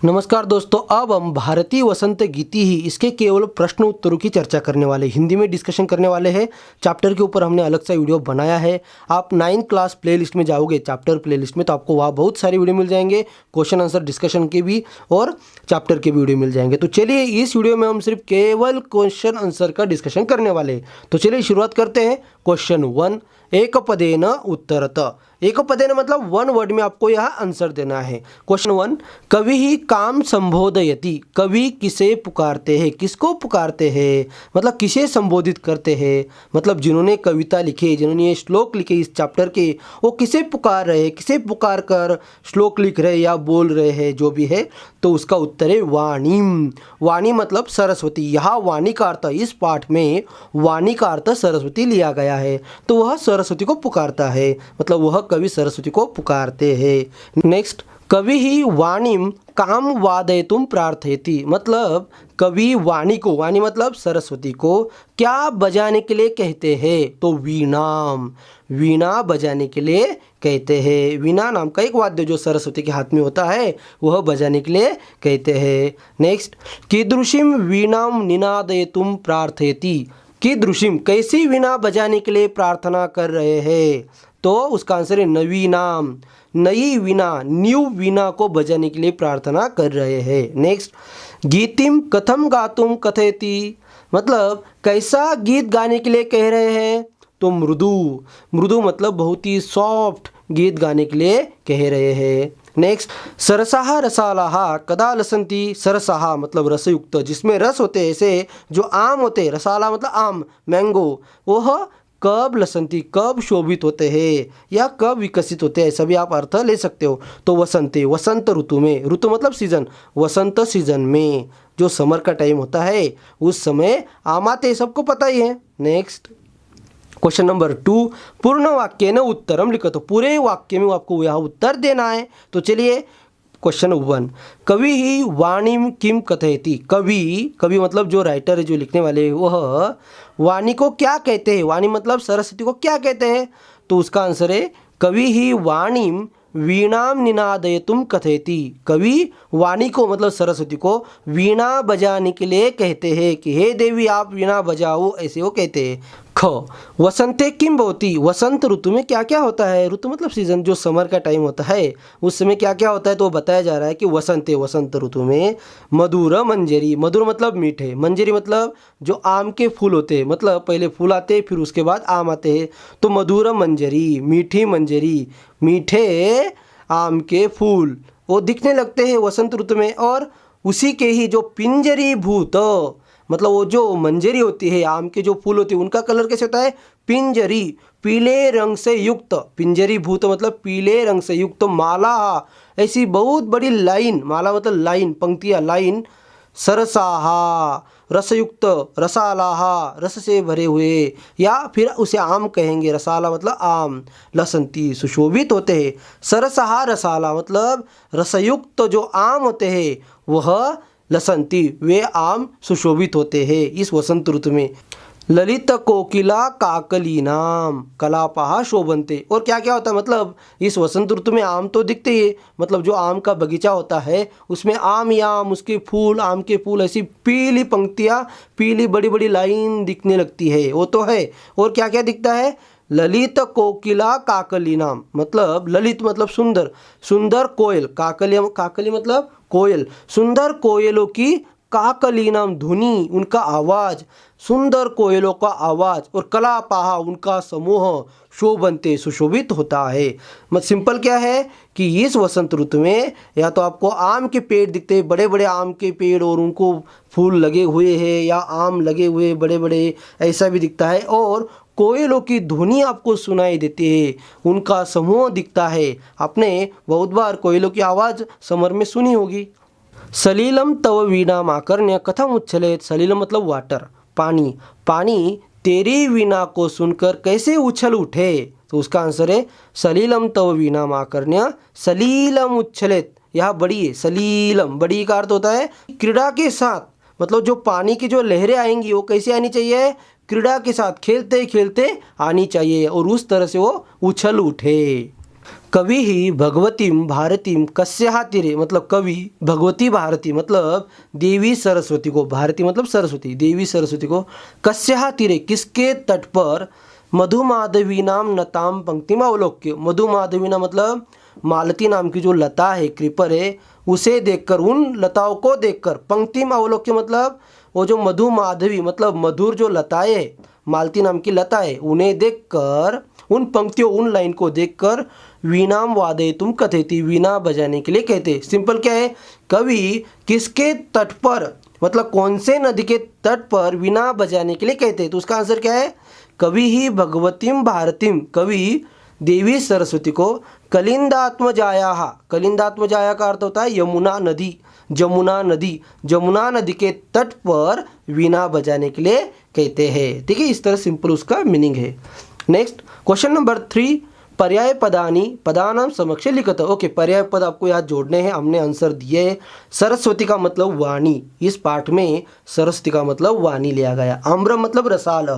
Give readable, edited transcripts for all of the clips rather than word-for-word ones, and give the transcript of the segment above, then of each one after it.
नमस्कार दोस्तों, अब हम भारतीय वसंत गीति ही इसके केवल प्रश्न उत्तरों की चर्चा करने वाले, हिंदी में डिस्कशन करने वाले हैं। चैप्टर के ऊपर हमने अलग सा वीडियो बनाया है। आप 9th क्लास प्लेलिस्ट में जाओगे, चैप्टर प्लेलिस्ट में, तो आपको वहाँ बहुत सारे वीडियो मिल जाएंगे, क्वेश्चन आंसर डिस्कशन के भी और चैप्टर के वीडियो मिल जाएंगे। तो चलिए, इस वीडियो में हम सिर्फ केवल क्वेश्चन आंसर का डिस्कशन करने वाले हैं। तो चलिए शुरुआत करते हैं। क्वेश्चन 1, एकपदेन उत्तरत। एकपदेन मतलब वन वर्ड में आपको यह आंसर देना है। क्वेश्चन 1, कवि ही काम संबोधयति। कवि किसे पुकारते हैं, किसको पुकारते हैं, मतलब किसे संबोधित करते हैं, मतलब जिन्होंने कविता लिखे, जिन्होंने ये श्लोक लिखे इस चैप्टर के, वो किसे पुकार रहे हैं, किसे पुकार कर श्लोक लिख रहे या बोल रहे हैं, जो भी है। तो उसका उत्तर है वाणीम। वाणी मतलब सरस्वती। यहाँ वाणी का अर्थ, इस पाठ में वाणी का अर्थ सरस्वती लिया गया है। तो वह सरस्वती को पुकारता है, मतलब वह कवि सरस्वती को पुकारते हैं। नेक्स्ट, कवि ही वाणीम काम वादयितुम प्रार्थयति। मतलब कवि वाणी को, वाणी मतलब सरस्वती को, क्या बजाने के लिए कहते हैं। तो वीणाम, वीणा बजाने के लिए कहते हैं। वीणा नाम का एक वाद्य जो सरस्वती के हाथ में होता है, वह बजाने के लिए कहते हैं। नेक्स्ट, कीदृशीम वीणाम निनादयितुम प्रार्थयति। कीदृशीम कैसी वीणा बजाने के लिए प्रार्थना कर रहे हैं। तो उसका आंसर है नवीनाम। नई वीणा, न्यू वीणा को बजाने के लिए प्रार्थना कर रहे हैं। नेक्स्ट, गीतिम कथम गातुम कथयति। मतलब कैसा गीत गाने के लिए कह रहे हैं। तो मृदु। मृदु मतलब बहुत ही सॉफ्ट गीत गाने के लिए कह रहे हैं। नेक्स्ट, सरसाहा रसालाहा कदा लसंती। सरसाहा मतलब रसयुक्त, जिसमें रस होते हैं, ऐसे जो आम होते हैं, रसाला मतलब आम, मैंगो, वह कब लसंती, कब शोभित होते हैं या कब विकसित होते हैं, ऐसा भी आप अर्थ ले सकते हो। तो वसंते, वसंत ऋतु में, ऋतु मतलब सीजन, वसंत सीजन में जो समर का टाइम होता है उस समय आम आते, सबको पता ही है। नेक्स्ट, क्वेश्चन नंबर 2, पूर्ण वाक्य न उत्तरम लिखो। तो पूरे वाक्य में आपको यह उत्तर देना है। तो चलिए, क्वेश्चन 1, कवि ही वाणीम किम कथयति। कवि, कवि मतलब जो राइटर है, जो लिखने वाले, वह वाणी को क्या कहते हैं। वाणी मतलब सरस्वती को क्या कहते हैं। तो उसका आंसर है कवि ही वाणीम वीणाम निनादयितुम कथयति। कवि वाणी को मतलब सरस्वती को वीणा बजाने के लिए कहते हैं कि हे देवी आप वीणा बजाओ, ऐसे वो कहते हैं। ख, वसंते किम भवति। वसंत ऋतु में क्या क्या होता है। ऋतु मतलब सीजन, जो समर का टाइम होता है उस समय क्या क्या होता है। तो बताया जा रहा है कि वसंते, वसंत ऋतु में मधुर मंजरी। मधुर मतलब मीठे, मंजरी मतलब जो आम के फूल होते हैं, मतलब पहले फूल आते हैं फिर उसके बाद आम आते हैं। तो मधुर मंजरी, मीठी मंजरी, मीठे आम के फूल वो दिखने लगते हैं वसंत ऋतु में। और उसी के ही जो पिंजरी भूत, मतलब वो जो मंजरी होती है, आम के जो फूल होते हैं, उनका कलर कैसे होता है, पिंजरी, पीले रंग से युक्त। पिंजरी भूत मतलब पीले रंग से युक्त। माला, ऐसी बहुत बड़ी लाइन, माला मतलब लाइन, पंक्तियाँ, लाइन। सरसाहा रसयुक्त, रसालाहा रस से भरे हुए, या फिर उसे आम कहेंगे, रसाला मतलब आम। लसंती सुशोभित होते हैं। सरसाहा रसाला मतलब रसयुक्त जो आम होते हैं वह लसंती, वे आम सुशोभित होते हैं इस वसंत ऋतु में। ललित कोकिला काकलीनाम कलापहा शोभन्ते। और क्या क्या होता है, मतलब इस वसंत ऋतु में आम तो दिखते ही, मतलब जो आम का बगीचा होता है उसमें आम ही आम, उसके फूल, आम के फूल, ऐसी पीली पंक्तियाँ, पीली बड़ी बड़ी लाइन दिखने लगती है, वो तो है। और क्या क्या दिखता है, ललित कोकिला काकलीनाम, मतलब ललित मतलब सुंदर, सुंदर कोयल, काकली, काकली मतलब कोयल, सुंदर कोयलों की काकलीनाम ध्वनि, उनका आवाज़, सुंदर कोयलों का आवाज़। और कलापाहा उनका समूह, शोभन्ते सुशोभित होता है। मतलब सिंपल क्या है कि इस वसंत ऋतु में या तो आपको आम के पेड़ दिखते हैं, बड़े बड़े आम के पेड़, और उनको फूल लगे हुए हैं या आम लगे हुए बड़े बड़े, ऐसा भी दिखता है। और कोयलों की ध्वनि आपको सुनाई देती है, उनका समूह दिखता है। आपने बहुत बार कोयलों की आवाज़ समर में सुनी होगी। सलीलम तव वीणा माकर्ण्य कथम उच्छलेत। सलीलम मतलब वाटर, पानी, पानी तेरी वीणा को सुनकर कैसे उछल उठे। तो उसका आंसर है सलीलम तव वीणा माकर्ण्य सलीलम उच्छलेत। यह बड़ी है, सलीलम, बड़ी का अर्थ होता है क्रीड़ा के साथ, मतलब जो पानी की जो लहरें आएंगी वो कैसे आनी चाहिए, क्रीड़ा के साथ, खेलते खेलते आनी चाहिए, और उस तरह से वो उछल उठे। कवि ही भगवतीम भारतीम कस्याः तीरे, मतलब कवि भगवती भारती मतलब देवी सरस्वती को, भारती मतलब सरस्वती, देवी सरस्वती को कस्याः तीरे किसके तट पर मधुमाधवीनाम नताम पंक्तिम अवलोक्य, मधुमाधवीना मतलब मालती नाम की जो लता है, क्रीपर है, उसे देखकर, उन लताओं को देखकर, पंक्तिम अवलोक्य मतलब वो जो मधुमाधवी मतलब मधुर जो लताएं है, मालती नाम की लता है, उन्हें देखकर, उन पंक्तियों उन लाइन को देखकर वीणाम वादयितुम कथयति, वीणा बजाने के लिए कहते। सिंपल क्या है, कवि किसके तट पर मतलब कौन से नदी के तट पर वीणा बजाने के लिए कहते हैं, तो उसका आंसर क्या है, कवि ही भगवतीम भारतीम, कवि देवी सरस्वती को कलिंदात्मजाया, कलिंदात्मजाया का अर्थ होता है यमुना नदी, जमुना नदी, जमुना नदी के तट पर वीणा बजाने के लिए कहते हैं। ठीक है, इस तरह सिंपल उसका मीनिंग है। नेक्स्ट क्वेश्चन नंबर 3, पर्याय पदानी पदानाम समक्ष लिखत। ओके, पर्याय पद आपको याद जोड़ने हैं, हमने आंसर दिए है। सरस्वती का मतलब वाणी, इस पाठ में सरस्वती का मतलब वाणी लिया गया। आम्र मतलब रसाल,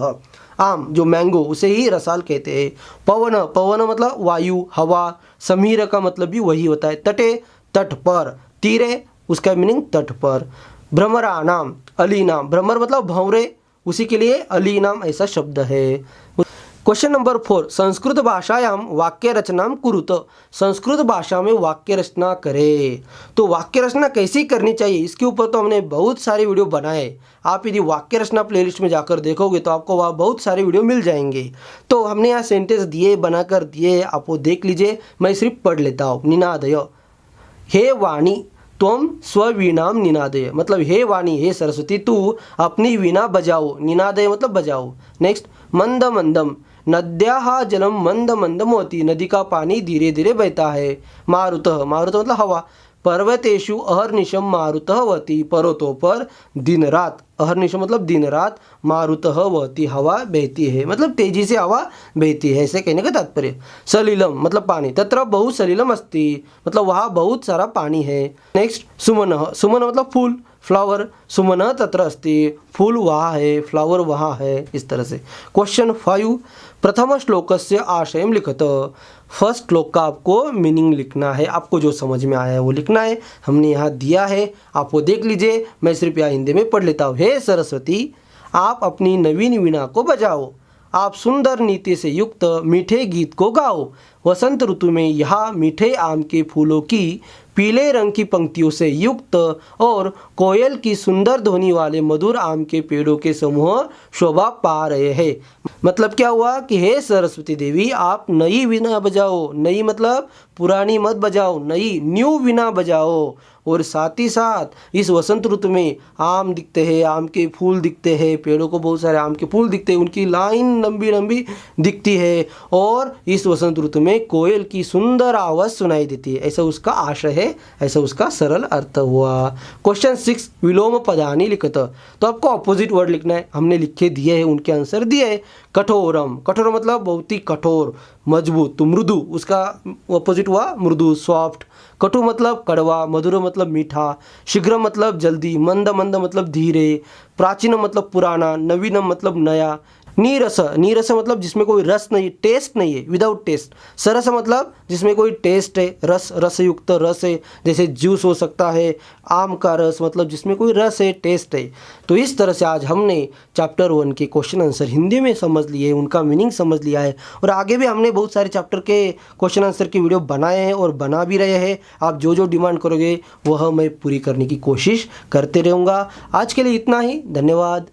आम जो मैंगो उसे ही रसाल कहते हैं। पवन, पवन मतलब वायु हवा। समीर का मतलब भी वही होता है। तटे तट पर, तीरे उसका मीनिंग तट पर। भ्रमरा नाम अली नाम, भ्रमर मतलब भंवरे, उसी के लिए अली नाम ऐसा शब्द है। क्वेश्चन नंबर 4, संस्कृत भाषायाम वाक्य रचनाम कुरुत, संस्कृत भाषा में वाक्य रचना करे। तो वाक्य रचना कैसी करनी चाहिए, इसके ऊपर तो हमने बहुत सारे वीडियो बनाए। आप यदि वाक्य रचना प्लेलिस्ट में जाकर देखोगे तो आपको वहाँ बहुत सारे वीडियो मिल जाएंगे। तो हमने यहाँ सेंटेंस दिए, बनाकर दिए, आप वो देख लीजिए, मैं सिर्फ पढ़ लेता हूँ। निनादय, हे वाणी त्वम स्ववीणाम निनादय, मतलब हे वाणी हे सरस्वती तू अपनी वीणा बजाओ, निनादय मतलब बजाओ। नेक्स्ट, मंद मंदम, नद्याः जलम मंद मंदम होती, नदी का पानी धीरे धीरे बहता है। मारुतः, मारुतः मतलब हवा। पर्वतेषु अहर्निशम मारुतः वहति, पर्वतों पर दिन रात, अहर्निशम मतलब दिन रात, मारुतः वहति हवा बहती है, मतलब तेजी से हवा बहती है, ऐसे कहने का तात्पर्य। सलिलम मतलब पानी, तत्र बहु सलिलम अस्ति, मतलब वहाँ बहुत सारा पानी है। नेक्स्ट, सुमनः, सुमन मतलब फूल, फ्लावर, सुमनः तत्र अस्ति, फूल वहाँ है, फ्लावर वहाँ है, इस तरह से। क्वेश्चन 5, प्रथम श्लोकस्य आशयम लिखत, फर्स्ट श्लोक का आपको मीनिंग लिखना है, आपको जो समझ में आया है वो लिखना है। हमने यहाँ दिया है, आप वो देख लीजिए, मैं सिर्फ यहाँ हिंदी में पढ़ लेता हूँ। हे सरस्वती, आप अपनी नवीन वीणा को बजाओ, आप सुंदर नीति से युक्त मीठे गीत को गाओ। वसंत ऋतु में यहाँ मीठे आम के फूलों की पीले रंग की पंक्तियों से युक्त और कोयल की सुंदर ध्वनि वाले मधुर आम के पेड़ों के समूह शोभा पा रहे हैं। मतलब क्या हुआ कि हे सरस्वती देवी, आप नई वीणा बजाओ, नई मतलब पुरानी मत बजाओ, नई न्यू वीणा बजाओ। और साथ ही साथ इस वसंत ऋतु में आम दिखते हैं, आम के फूल दिखते हैं, पेड़ों को बहुत सारे आम के फूल दिखते हैं, उनकी लाइन लंबी लंबी दिखती है। और इस वसंत ऋतु में कोयल की सुंदर आवाज़ सुनाई देती है, ऐसा उसका आशय है, ऐसा उसका सरल अर्थ हुआ। क्वेश्चन 6, विलोम पदानी लिखत, तो आपको अपोजिट वर्ड लिखना है, हमने लिखे दिए हैं, उनके आंसर दिए है। कठोरम, कठोर मतलब बहुत ही कठोर, मजबूत, तो मृदु उसका अपोजिट हुआ मृदु, सॉफ्ट। कटु मतलब कड़वा, मधुर मतलब मीठा, शीघ्र मतलब जल्दी, मंद मंद मतलब धीरे, प्राचीन मतलब पुराना, नवीनम मतलब नया। नीरस, नीरस मतलब जिसमें कोई रस नहीं, टेस्ट नहीं है, विदाउट टेस्ट। सरस मतलब जिसमें कोई टेस्ट है, रस, रसयुक्त रस है, जैसे जूस हो सकता है, आम का रस मतलब जिसमें कोई रस है, टेस्ट है। तो इस तरह से आज हमने चैप्टर 1 के क्वेश्चन आंसर हिंदी में समझ लिए, उनका मीनिंग समझ लिया है। और आगे भी हमने बहुत सारे चैप्टर के क्वेश्चन आंसर की वीडियो बनाए हैं और बना भी रहे हैं। आप जो जो डिमांड करोगे वह मैं पूरी करने की कोशिश करते रहूँगा। आज के लिए इतना ही, धन्यवाद।